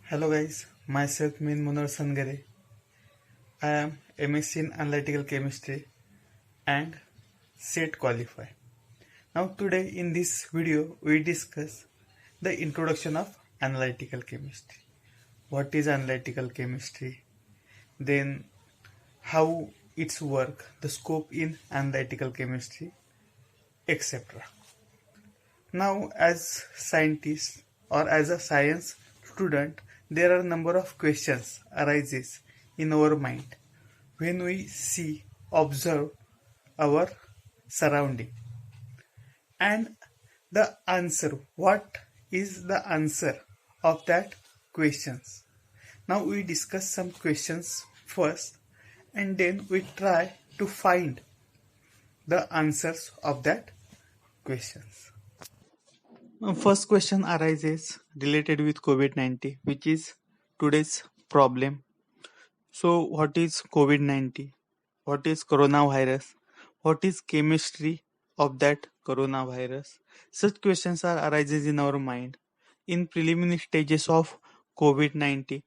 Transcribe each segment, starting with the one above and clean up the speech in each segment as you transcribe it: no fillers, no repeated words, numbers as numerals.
Hello guys, myself Min Munir Sangare. I am MSc in Analytical Chemistry and SET qualified. Now today in this video we discuss the introduction of Analytical Chemistry. What is Analytical Chemistry? Then how its work, the scope in Analytical Chemistry, etc. Now as scientists or as a science student, there are a number of questions arises in our mind when we see, observe our surrounding. And the answer, what is the answer of that questions? Now we discuss some questions first and then we try to find the answers of that questions. First question arises related with COVID-19, which is today's problem. So what is COVID-19? What is coronavirus? What is chemistry of that coronavirus? Such questions are arises in our mind. In preliminary stages of COVID-19,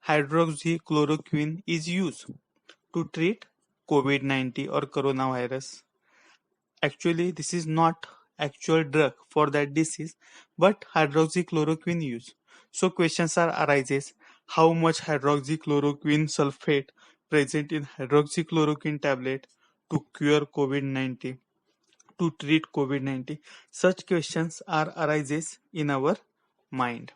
hydroxychloroquine is used to treat COVID-19 or coronavirus. Actually, this is not actual drug for that disease, but hydroxychloroquine use. So questions are arises: how much hydroxychloroquine sulfate present in hydroxychloroquine tablet to cure COVID-19, to treat COVID-19? Such questions are arises in our mind.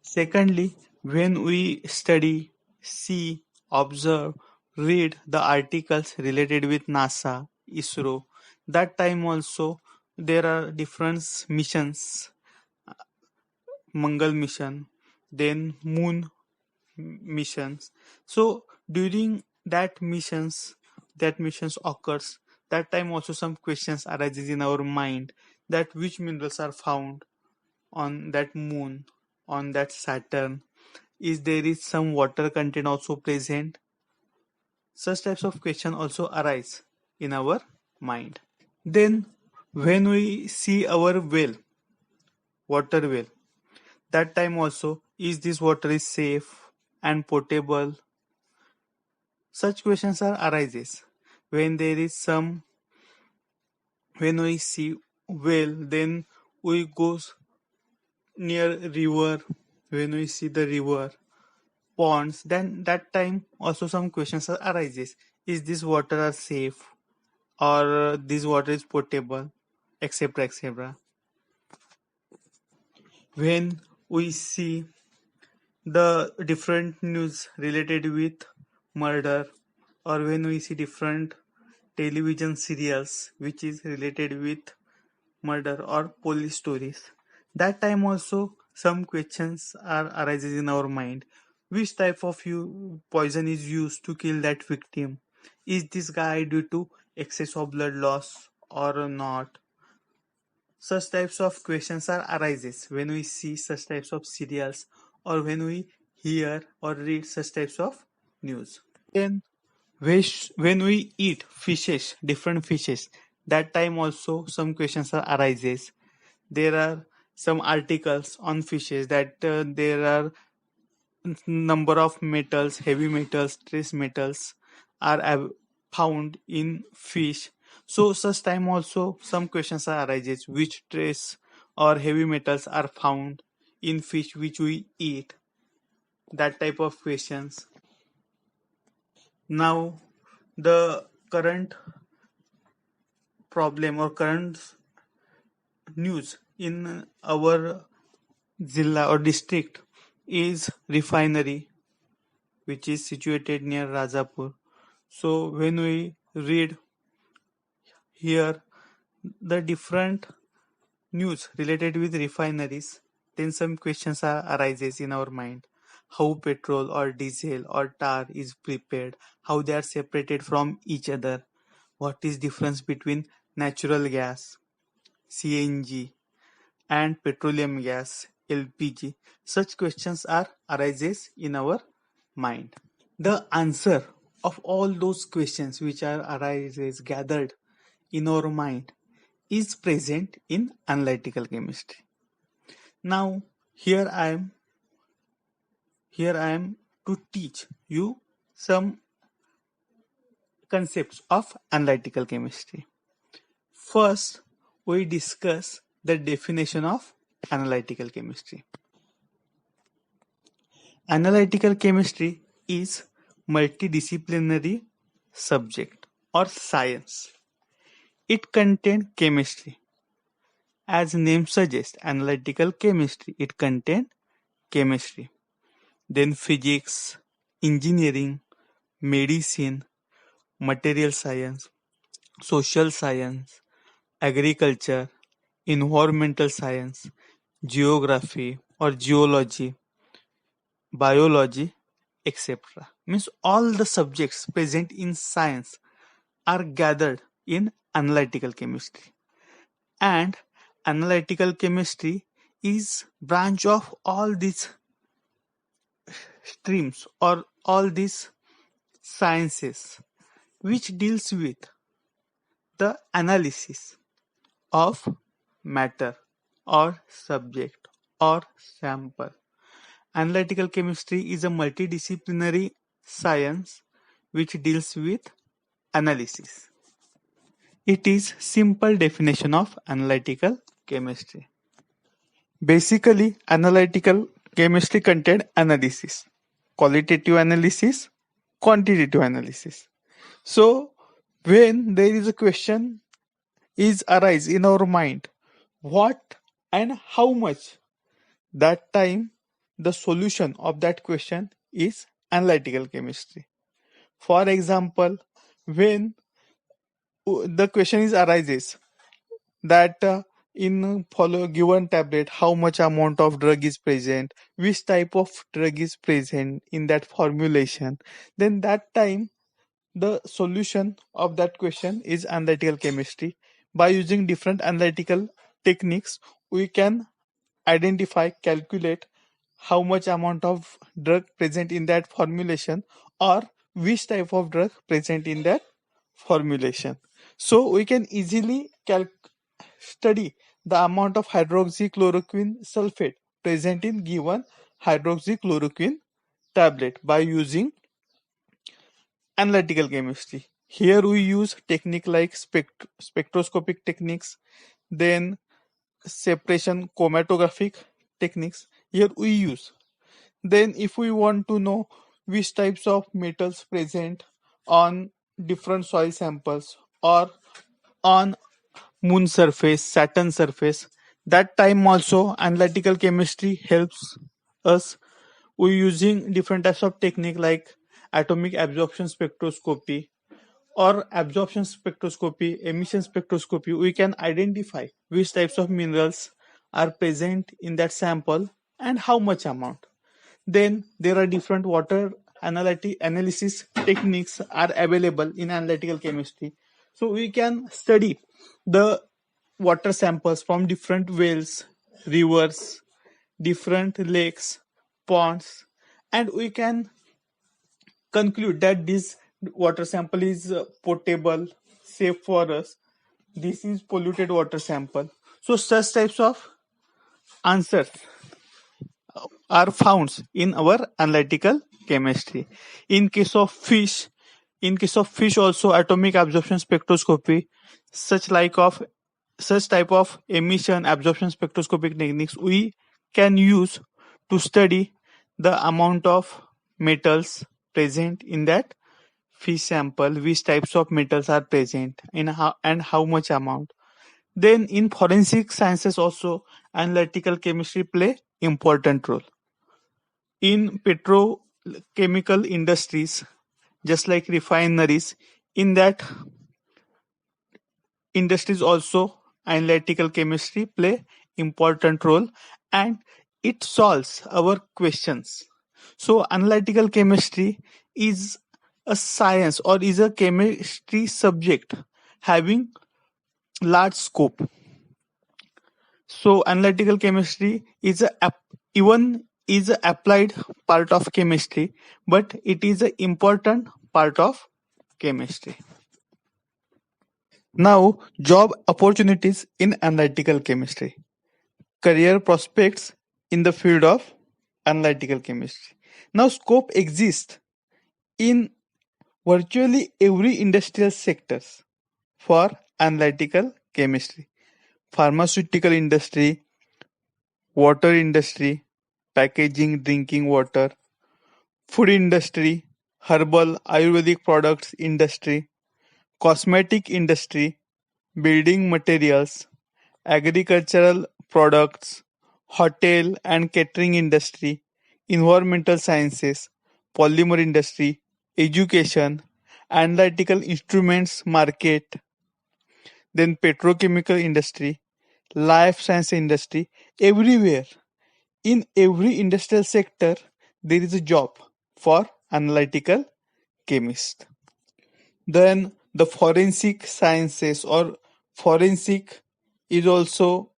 Secondly, when we study, see, observe, read the articles related with NASA, ISRO, that time also there are different missions, Mangal mission, then Moon missions. So during that missions occurs, that time also some questions arises in our mind that which minerals are found on that moon, on that Saturn, is there is some water content also present? Such types of question also arise in our mind. Then when we see our well, water well, that time also is this water is safe and potable? Such questions are arises when there is some, when we see well, then we go near river, when we see the river, ponds, then that time also some questions arises: is this water are safe or this water is potable, etc., etc. When we see the different news related with murder, or when we see different television serials which is related with murder or police stories, that time also some questions are arises in our mind: which type of poison is used to kill that victim? Is this guy due to excess of blood loss or not? Such types of questions are arises when we see such types of serials or when we hear or read such types of news. Then when we eat fishes, different fishes, that time also some questions are arises. There are some articles on fishes that there are number of metals, heavy metals, trace metals are found in fish. So such time also some questions are arises: which trace or heavy metals are found in fish which we eat? That type of questions. Now the current problem or current news in our Zilla or district is refinery which is situated near Rajapur. So when we read here the different news related with refineries, then some questions are arises in our mind: how petrol or diesel or tar is prepared, how they are separated from each other, what is difference between natural gas, CNG, and petroleum gas, LPG. Such questions are arises in our mind. The answer of all those questions which are arises gathered in our mind is present in analytical chemistry. Now here I am to teach you some concepts of analytical chemistry. First, we discuss the definition of analytical chemistry. Analytical chemistry is multidisciplinary subject or science. It contains chemistry. As name suggests, analytical chemistry, it contains chemistry. Then physics, engineering, medicine, material science, social science, agriculture, environmental science, geography or geology, biology, etc. Means all the subjects present in science are gathered in analytical chemistry. And analytical chemistry is branch of all these streams or all these sciences which deals with the analysis of matter or subject or sample. Analytical chemistry is a multidisciplinary science which deals with analysis. It is simple definition of analytical chemistry. Basically, analytical chemistry contains analysis, qualitative analysis, quantitative analysis. So, when there is a question is arise in our mind, what and how much, that time the solution of that question is analytical chemistry. For example, when the question is arises that in follow given tablet how much amount of drug is present, which type of drug is present in that formulation, then that time the solution of that question is analytical chemistry. By using different analytical techniques, we can identify, calculate how much amount of drug present in that formulation or which type of drug present in that formulation. So we can easily study the amount of hydroxychloroquine sulfate present in given hydroxychloroquine tablet by using analytical chemistry. Here we use technique like spectroscopic techniques, then separation chromatographic techniques. Here we use. Then if we want to know which types of metals present on different soil samples or on moon surface, Saturn surface, that time also analytical chemistry helps us. We using different types of technique like atomic absorption spectroscopy or absorption spectroscopy, emission spectroscopy. We can identify which types of minerals are present in that sample and how much amount. Then there are different water analysis techniques are available in analytical chemistry. So we can study the water samples from different wells, rivers, different lakes, ponds, and we can conclude that this water sample is potable, safe for us. This is polluted water sample. So such types of answers are found in our analytical chemistry. In case of fish, also atomic absorption spectroscopy, such type of emission absorption spectroscopic techniques we can use to study the amount of metals present in that fish sample, which types of metals are present in how much amount. Then in forensic sciences also analytical chemistry play important role. In petrochemical industries, just like refineries, in that industries also analytical chemistry play important role and it solves our questions. So analytical chemistry is a science or is a chemistry subject having large scope. So analytical chemistry is even is a applied part of chemistry, but it is an important part of chemistry. Now, job opportunities in analytical chemistry. Career prospects in the field of analytical chemistry. Now, scope exists in virtually every industrial sectors for analytical chemistry. Pharmaceutical industry, water industry, packaging, drinking water, food industry, herbal, Ayurvedic products industry, cosmetic industry, building materials, agricultural products, hotel and catering industry, environmental sciences, polymer industry, education, analytical instruments market, then petrochemical industry, life science industry, everywhere. In every industrial sector, there is a job for analytical chemist. Then the forensic sciences or forensic is also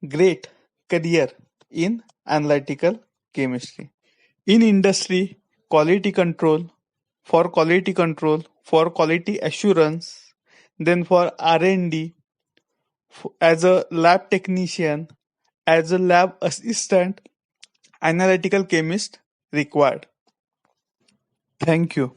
great career in analytical chemistry. In industry, quality control, for quality assurance, then for R&D, as a lab technician, as a lab assistant, analytical chemist required. Thank you.